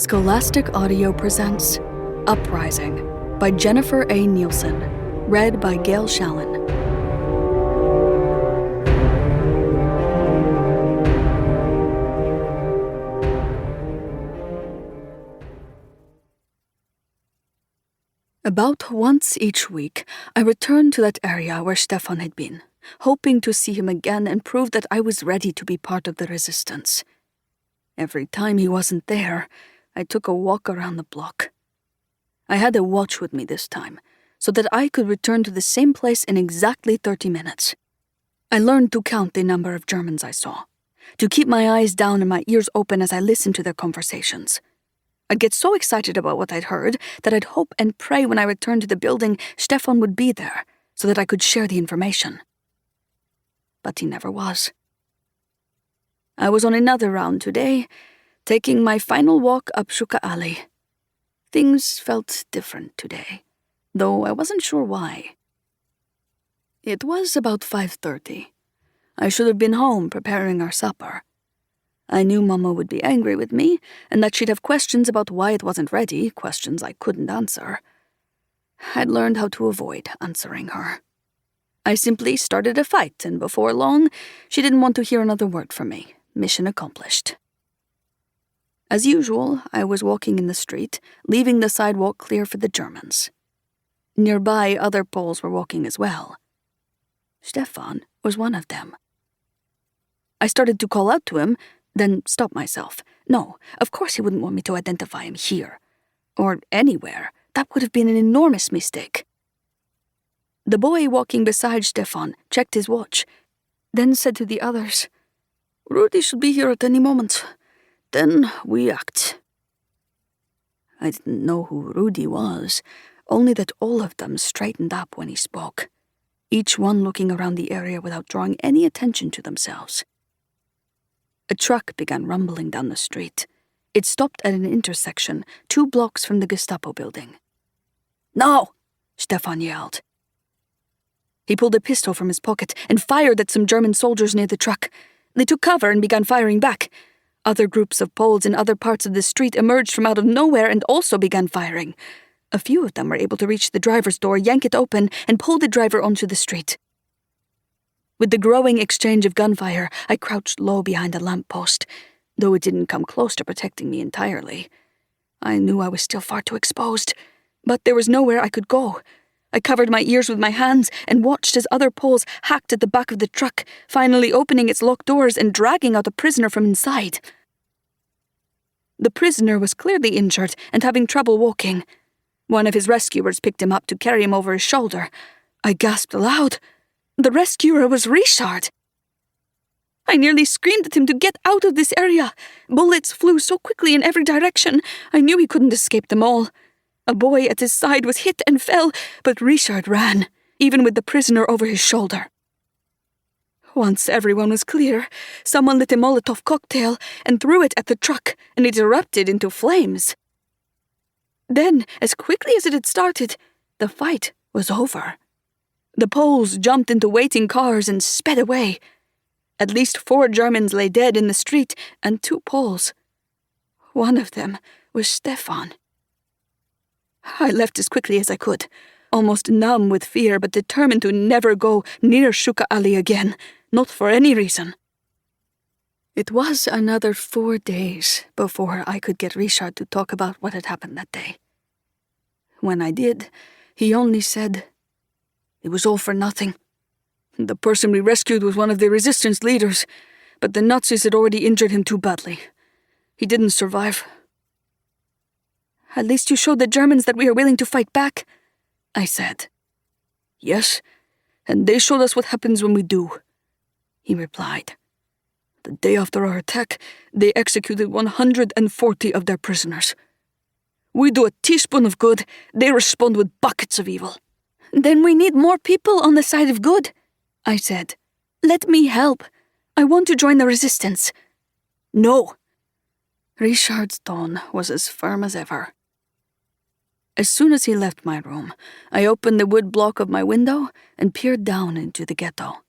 Scholastic Audio presents Uprising by Jennifer A. Nielsen, read by Gail Shalan. About once each week, I returned to that area where Stefan had been, hoping to see him again and prove that I was ready to be part of the resistance. Every time he wasn't there, I took a walk around the block. I had a watch with me this time, so that I could return to the same place in exactly 30 minutes. I learned to count the number of Germans I saw, to keep my eyes down and my ears open as I listened to their conversations. I'd get so excited about what I'd heard that I'd hope and pray when I returned to the building Stefan would be there so that I could share the information. But he never was. I was on another round today, taking my final walk up Shuka Alley. Things felt different today, though I wasn't sure why. It was about 5:30. I should have been home preparing our supper. I knew Mama would be angry with me, and that she'd have questions about why it wasn't ready, questions I couldn't answer. I'd learned how to avoid answering her. I simply started a fight, and before long, she didn't want to hear another word from me. Mission accomplished. As usual, I was walking in the street, leaving the sidewalk clear for the Germans. Nearby, other Poles were walking as well. Stefan was one of them. I started to call out to him, then stopped myself. No, of course he wouldn't want me to identify him here. Or anywhere. That would have been an enormous mistake. The boy walking beside Stefan checked his watch, then said to the others, "Rudy should be here at any moment. Then we act." I didn't know who Rudy was, only that all of them straightened up when he spoke, each one looking around the area without drawing any attention to themselves. A truck began rumbling down the street. It stopped at an intersection 2 blocks from the Gestapo building. "No!" Stefan yelled. He pulled a pistol from his pocket and fired at some German soldiers near the truck. They took cover and began firing back. Other groups of Poles in other parts of the street emerged from out of nowhere and also began firing. A few of them were able to reach the driver's door, yank it open, and pull the driver onto the street. With the growing exchange of gunfire, I crouched low behind a lamppost, though it didn't come close to protecting me entirely. I knew I was still far too exposed, but there was nowhere I could go. I covered my ears with my hands and watched as other Poles hacked at the back of the truck, finally opening its locked doors and dragging out a prisoner from inside. The prisoner was clearly injured and having trouble walking. One of his rescuers picked him up to carry him over his shoulder. I gasped aloud. The rescuer was Richard. I nearly screamed at him to get out of this area. Bullets flew so quickly in every direction, I knew he couldn't escape them all. A boy at his side was hit and fell, but Richard ran, even with the prisoner over his shoulder. Once everyone was clear, someone lit a Molotov cocktail and threw it at the truck, and it erupted into flames. Then, as quickly as it had started, the fight was over. The Poles jumped into waiting cars and sped away. At least 4 Germans lay dead in the street, and 2 Poles. One of them was Stefan. I left as quickly as I could, almost numb with fear but determined to never go near Shuka Alley again, not for any reason. It was another 4 days before I could get Richard to talk about what had happened that day. When I did, he only said, "It was all for nothing. The person we rescued was one of the resistance leaders, but the Nazis had already injured him too badly. He didn't survive." "At least you showed the Germans that we are willing to fight back," I said. "Yes, and they showed us what happens when we do," he replied. "The day after our attack, they executed 140 of their prisoners. We do a teaspoon of good, they respond with buckets of evil." "Then we need more people on the side of good," I said. "Let me help. I want to join the resistance." "No." Richard's tone was as firm as ever. As soon as he left my room, I opened the wood block of my window and peered down into the ghetto.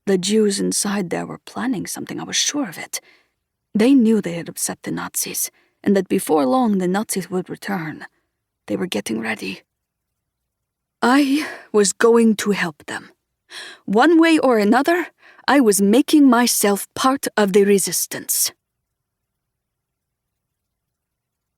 The Jews inside there were planning something, I was sure of it. They knew they had upset the Nazis, and that before long the Nazis would return. They were getting ready. I was going to help them. One way or another, I was making myself part of the resistance.